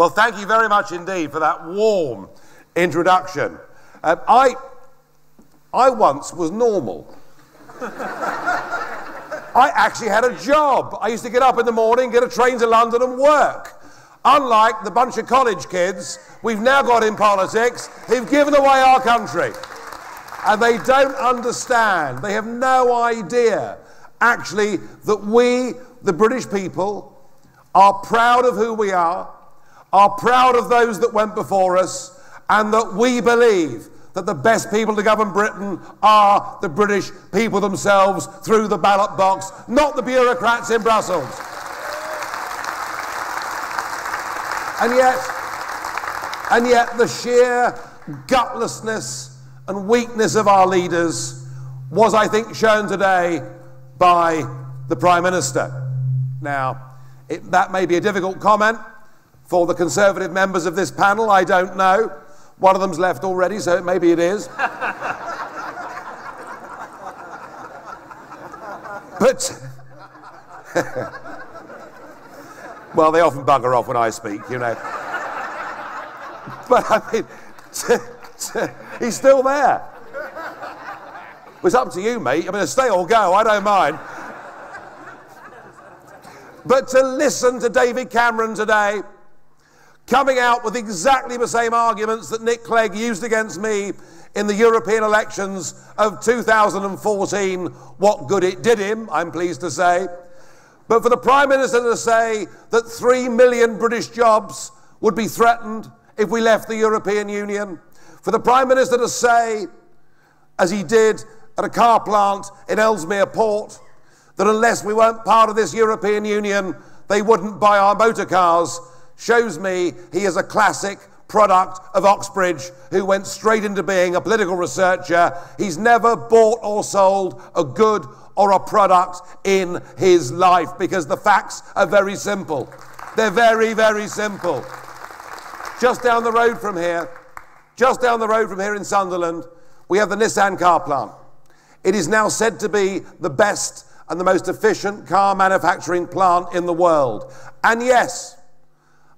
Well, thank you very much indeed for that warm introduction. I once was normal. I actually had a job. I used to get up in the morning, get a train to London and work. Unlike the bunch of college kids we've now got in politics who've given away our country. And they don't understand, they have no idea, actually, that we, the British people, are proud of who we are proud of those that went before us, and that we believe that the best people to govern Britain are the British people themselves through the ballot box, not the bureaucrats in Brussels. And yet the sheer gutlessness and weakness of our leaders was, I think, shown today by the Prime Minister. Now, that may be a difficult comment for the Conservative members of this panel, I don't know. One of them's left already, so maybe it is. But, well, they often bugger off when I speak, you know. But, I mean, he's still there. It's up to you, mate. I mean, stay or go, I don't mind. But to listen to David Cameron today, coming out with exactly the same arguments that Nick Clegg used against me in the European elections of 2014, what good it did him, I'm pleased to say. But for the Prime Minister to say that 3 million British jobs would be threatened if we left the European Union, for the Prime Minister to say, as he did at a car plant in Ellesmere Port, that unless we weren't part of this European Union, they wouldn't buy our motor cars, shows me he is a classic product of Oxbridge who went straight into being a political researcher. He's never bought or sold a good or a product in his life, because the facts are very simple. They're very, very simple. Just down the road from here in Sunderland, we have the Nissan car plant. It is now said to be the best and the most efficient car manufacturing plant in the world. And yes,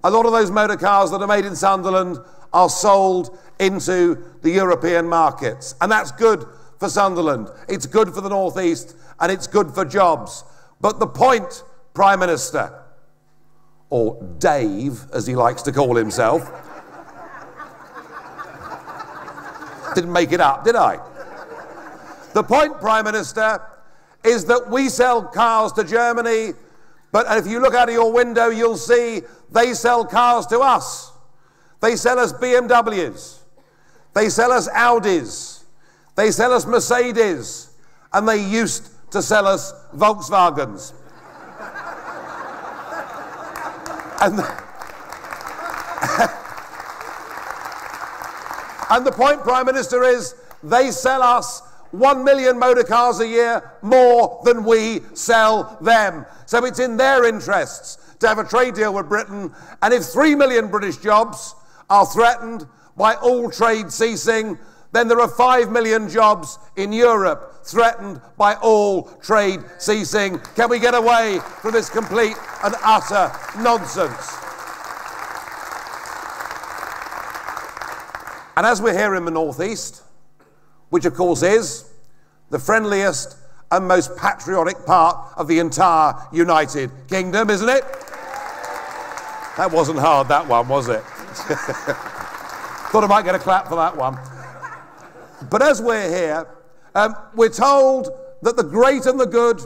a lot of those motor cars that are made in Sunderland are sold into the European markets. And that's good for Sunderland. It's good for the North East, and it's good for jobs. But the point, Prime Minister, or Dave, as he likes to call himself, didn't make it up, did I? The point, Prime Minister, is that we sell cars to Germany, but if you look out of your window, you'll see they sell cars to us. They sell us BMWs. They sell us Audis. They sell us Mercedes. And they used to sell us Volkswagens. And the point, Prime Minister, is they sell us 1 million motor cars a year more than we sell them. So it's in their interests to have a trade deal with Britain. And if 3 million British jobs are threatened by all trade ceasing, then there are 5 million jobs in Europe threatened by all trade ceasing. Can we get away from this complete and utter nonsense? And as we're here in the North East, which of course is the friendliest and most patriotic part of the entire United Kingdom, isn't it? That wasn't hard, that one, was it? Thought I might get a clap for that one. But as we're here, we're told that the great and the good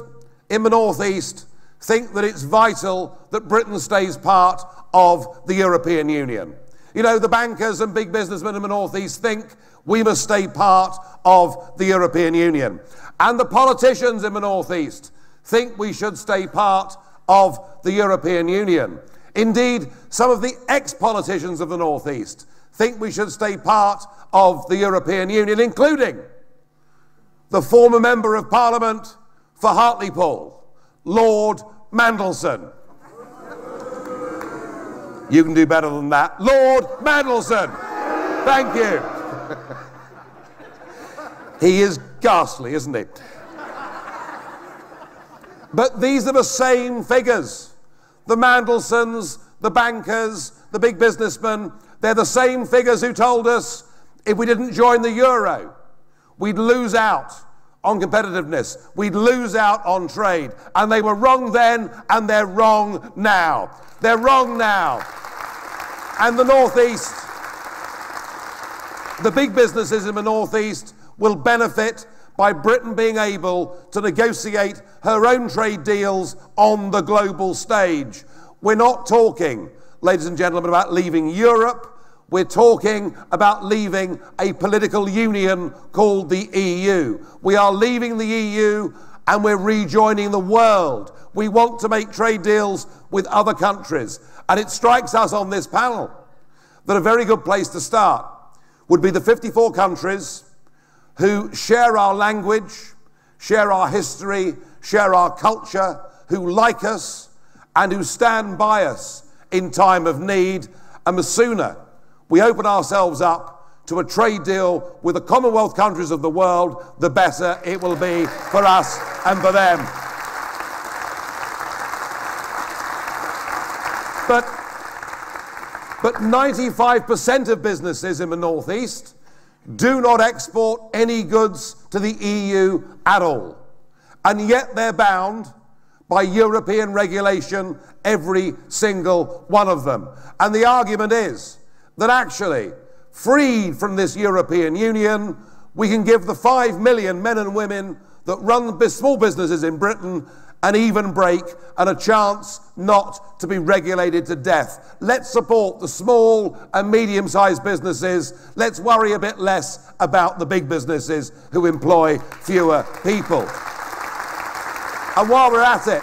in the North East think that it's vital that Britain stays part of the European Union. You know, the bankers and big businessmen in the North East think we must stay part of the European Union. And the politicians in the North East think we should stay part of the European Union. Indeed, some of the ex-politicians of the North East think we should stay part of the European Union, including the former Member of Parliament for Hartlepool, Lord Mandelson. You can do better than that. Lord Mandelson. Thank you. He is ghastly, isn't he? But these are the same figures. The Mandelsons, the bankers, the big businessmen, they're the same figures who told us if we didn't join the euro, we'd lose out on competitiveness. We'd lose out on trade. And they were wrong then, and they're wrong now. They're wrong now. And the Northeast, the big businesses in the Northeast will benefit by Britain being able to negotiate her own trade deals on the global stage. We're not talking, ladies and gentlemen, about leaving Europe. We're talking about leaving a political union called the EU. We are leaving the EU and we're rejoining the world. We want to make trade deals with other countries. And it strikes us on this panel that a very good place to start would be the 54 countries who share our language, share our history, share our culture, who like us and who stand by us in time of need. And the sooner we open ourselves up to a trade deal with the Commonwealth countries of the world, the better it will be for us and for them. But 95% of businesses in the Northeast do not export any goods to the EU at all. And yet they're bound by European regulation, every single one of them. And the argument is that actually, freed from this European Union, we can give the 5 million men and women that run small businesses in Britain an even break and a chance not to be regulated to death. Let's support the small and medium-sized businesses. Let's worry a bit less about the big businesses who employ fewer people. And while we're at it,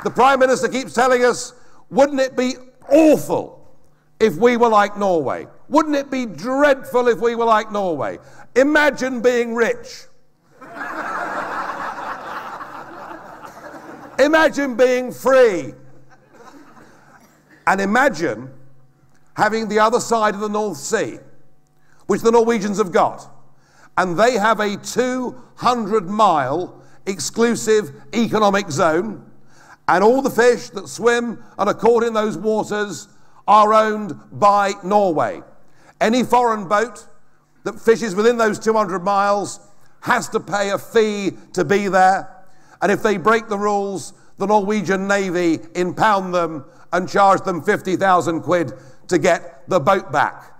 the Prime Minister keeps telling us, wouldn't it be awful if we were like Norway? Wouldn't it be dreadful if we were like Norway? Imagine being rich. Imagine being free. And imagine having the other side of the North Sea, which the Norwegians have got. And they have a 200-mile exclusive economic zone, and all the fish that swim and are caught in those waters are owned by Norway. Any foreign boat that fishes within those 200 miles has to pay a fee to be there. And if they break the rules, the Norwegian Navy impound them and charge them 50,000 quid to get the boat back.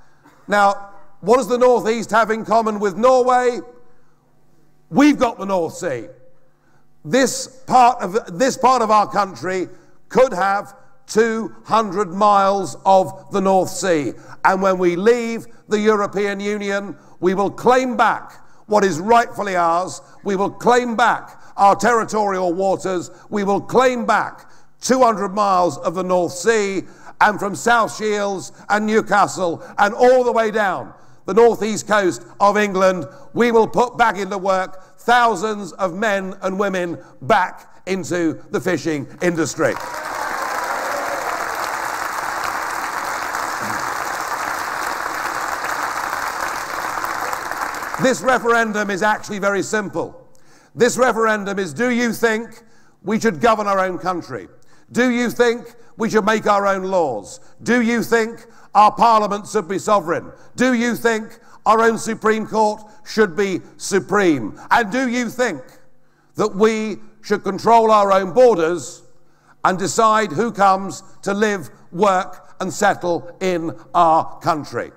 Now, what does the Northeast have in common with Norway? We've got the North Sea. This part of our country could have 200 miles of the North Sea. And when we leave the European Union, we will claim back what is rightfully ours. We will claim back our territorial waters. We will claim back 200 miles of the North Sea, and from South Shields and Newcastle and all the way down the northeast coast of England, we will put back into work thousands of men and women back into the fishing industry. This referendum is actually very simple. This referendum is, do you think we should govern our own country? Do you think we should make our own laws? Do you think our parliament should be sovereign? Do you think our own Supreme Court should be supreme? And do you think that we should control our own borders and decide who comes to live, work and settle in our country?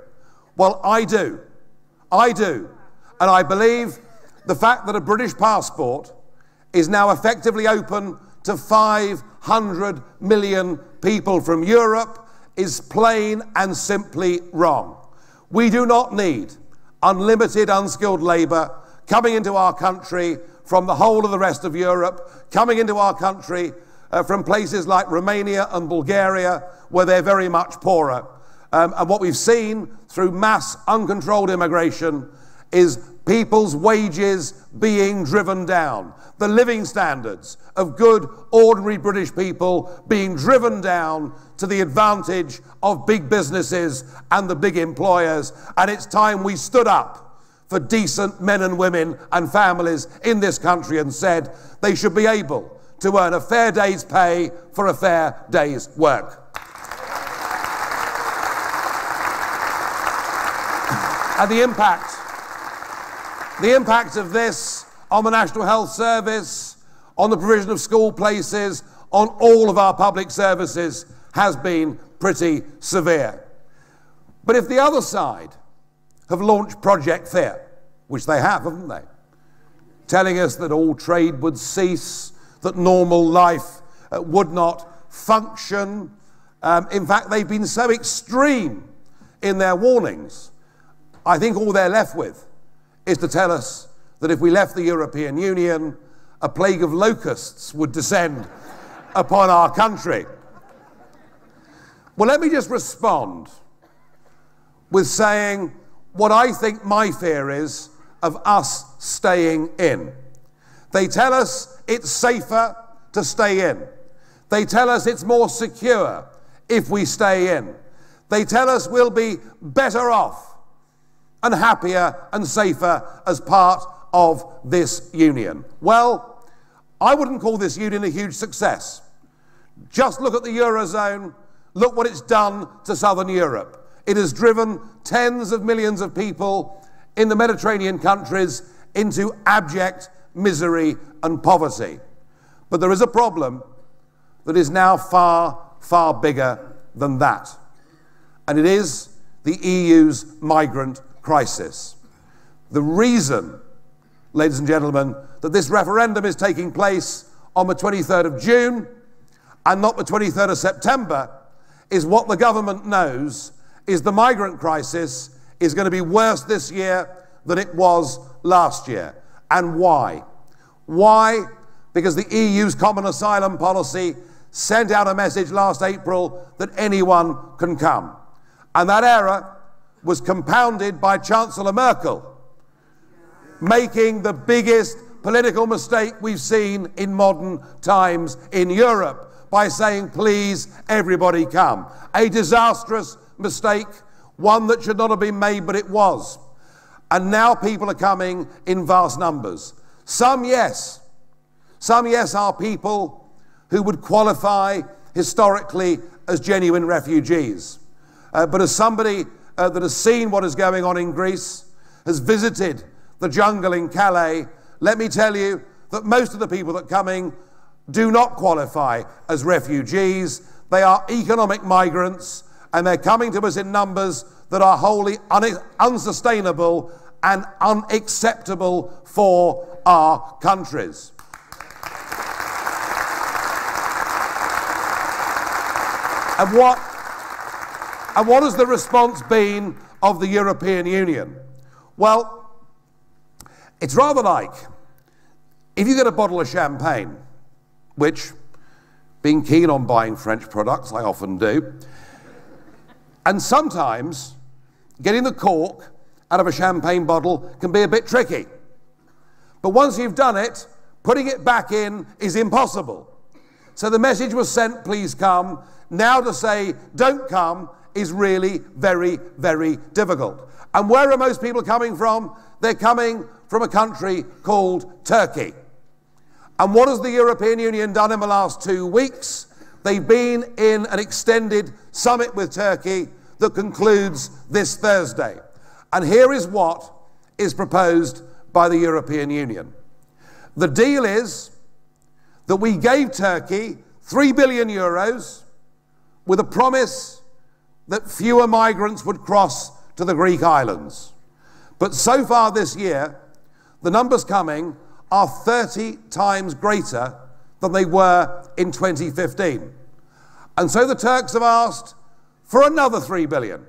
Well, I do. I do. And I believe the fact that a British passport is now effectively open to 500 million people from Europe is plain and simply wrong. We do not need unlimited unskilled labour coming into our country from the whole of the rest of Europe, coming into our country from places like Romania and Bulgaria, where they're very much poorer. And what we've seen through mass uncontrolled immigration is people's wages being driven down, the living standards of good, ordinary British people being driven down to the advantage of big businesses and the big employers. And it's time we stood up for decent men and women and families in this country and said they should be able to earn a fair day's pay for a fair day's work. And the impact of this on the National Health Service, on the provision of school places, on all of our public services has been pretty severe. But if the other side have launched Project Fear, which they have, haven't they? Telling us that all trade would cease, that normal life would not function. In fact, they've been so extreme in their warnings. I think all they're left with is to tell us that if we left the European Union, a plague of locusts would descend upon our country. Well, let me just respond with saying what I think my fear is of us staying in. They tell us it's safer to stay in. They tell us it's more secure if we stay in. They tell us we'll be better off and happier and safer as part of this union. Well, I wouldn't call this union a huge success. Just look at the Eurozone. Look what it's done to Southern Europe. It has driven tens of millions of people in the Mediterranean countries into abject misery and poverty. But there is a problem that is now far, far bigger than that. And it is the EU's migrant crisis. The reason, ladies and gentlemen, that this referendum is taking place on the 23rd of June and not the 23rd of September is what the government knows is the migrant crisis is going to be worse this year than it was last year. And why? Why? Because the EU's common asylum policy sent out a message last April that anyone can come. And that error was compounded by Chancellor Merkel making the biggest political mistake we've seen in modern times in Europe by saying, please, everybody come. A disastrous mistake, one that should not have been made, but it was. And now people are coming in vast numbers. Some, yes, are people who would qualify historically as genuine refugees. But as somebody that has seen what is going on in Greece, has visited the jungle in Calais, let me tell you that most of the people that are coming do not qualify as refugees. They are economic migrants, and they're coming to us in numbers that are wholly unsustainable and unacceptable for our countries. And what has the response been of the European Union? Well, it's rather like if you get a bottle of champagne, which, being keen on buying French products, I often do, and sometimes getting the cork out of a champagne bottle can be a bit tricky. But once you've done it, putting it back in is impossible. So the message was sent, please come. Now to say, don't come, is really very, very difficult. And where are most people coming from? They're coming from a country called Turkey. And what has the European Union done in the last 2 weeks? They've been in an extended summit with Turkey that concludes this Thursday. And here is what is proposed by the European Union. The deal is that we gave Turkey 3 billion euros with a promise that fewer migrants would cross to the Greek islands. But so far this year, the numbers coming are 30 times greater than they were in 2015. And so the Turks have asked for another 3 billion,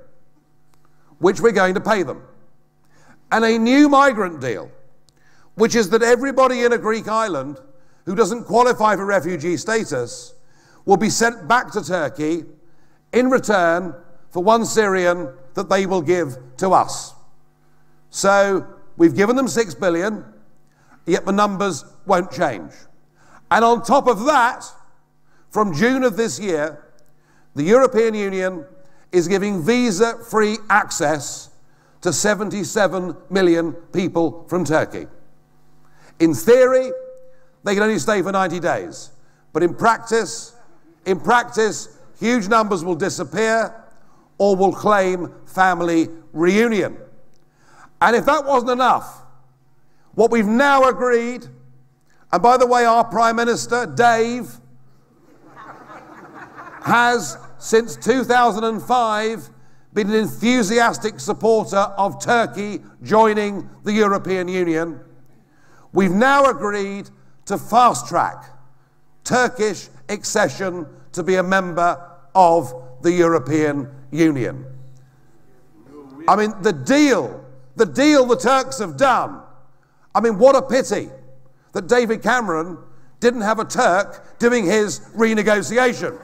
which we're going to pay them. And a new migrant deal, which is that everybody in a Greek island who doesn't qualify for refugee status will be sent back to Turkey in return for 1 Syrian that they will give to us. So we've given them 6 billion, yet the numbers won't change. And on top of that, from June of this year, the European Union is giving visa-free access to 77 million people from Turkey. In theory, they can only stay for 90 days. But in practice, huge numbers will disappear or will claim family reunion. And if that wasn't enough, what we've now agreed, and by the way, our Prime Minister, Dave, has since 2005 been an enthusiastic supporter of Turkey joining the European Union. We've now agreed to fast-track Turkish accession to be a member of the European Union. I mean, the deal the Turks have done, I mean, what a pity that David Cameron didn't have a Turk doing his renegotiation.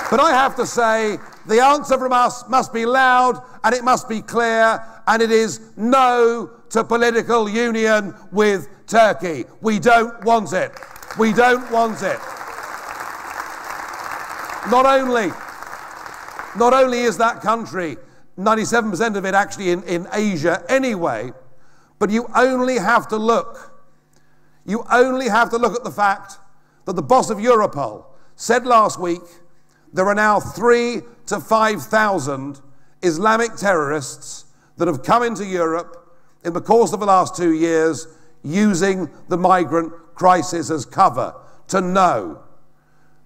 But I have to say, the answer from us must be loud and it must be clear, and it is no to political union with Turkey. We don't want it. We don't want it. Not only is that country, 97% of it actually in Asia anyway, but you only have to look at the fact that the boss of Europol said last week there are now 3,000 to 5,000 Islamic terrorists that have come into Europe in the course of the last 2 years using the migrant crisis as cover, to know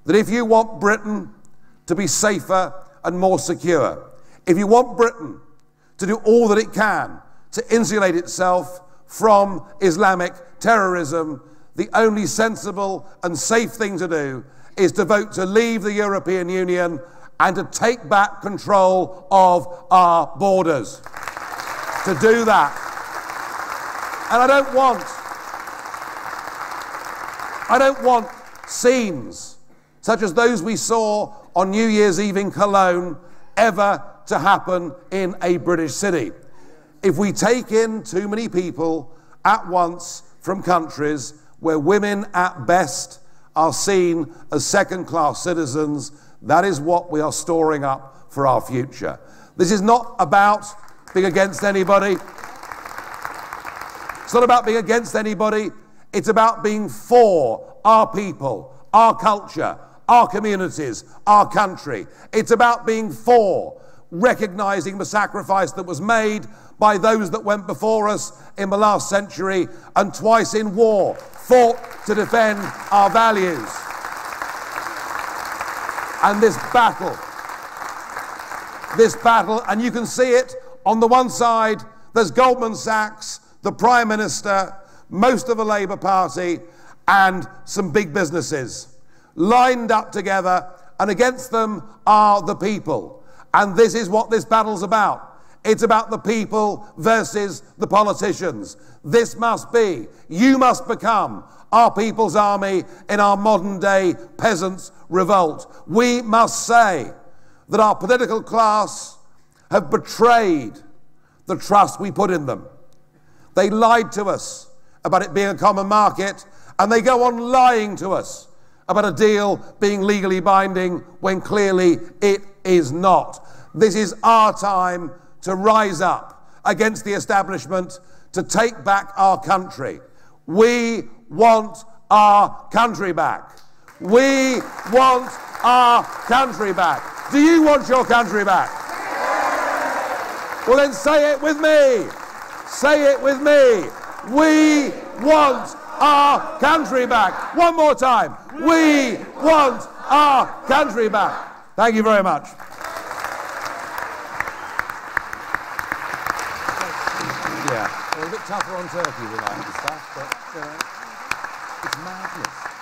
that if you want Britain to be safer and more secure, if you want Britain to do all that it can to insulate itself from Islamic terrorism, the only sensible and safe thing to do is to vote to leave the European Union and to take back control of our borders. To do that. And I don't want scenes such as those we saw on New Year's Eve in Cologne ever to happen in a British city. If we take in too many people at once from countries where women at best are seen as second-class citizens, that is what we are storing up for our future. This is not about being against anybody. It's not about being against anybody. It's about being for our people, our culture, our communities, our country. It's about being for recognizing the sacrifice that was made by those that went before us in the last century and twice in war fought to defend our values. And this battle, and you can see it on the one side, there's Goldman Sachs, the Prime Minister, most of the Labour Party, and some big businesses lined up together, and against them are the people. And this is what this battle's about. It's about the people versus the politicians. This must be, you must become our people's army in our modern day peasants' revolt. We must say that our political class have betrayed the trust we put in them. They lied to us about it being a common market, and they go on lying to us about a deal being legally binding when clearly it is not. This is our time to rise up against the establishment, to take back our country. We want our country back. We want our country back. Do you want your country back? Well, then say it with me. Say it with me. We want our country back. One more time. We want our country back. Thank you very much. Yeah, we're a bit tougher on Turkey than I and stuff, but it's madness.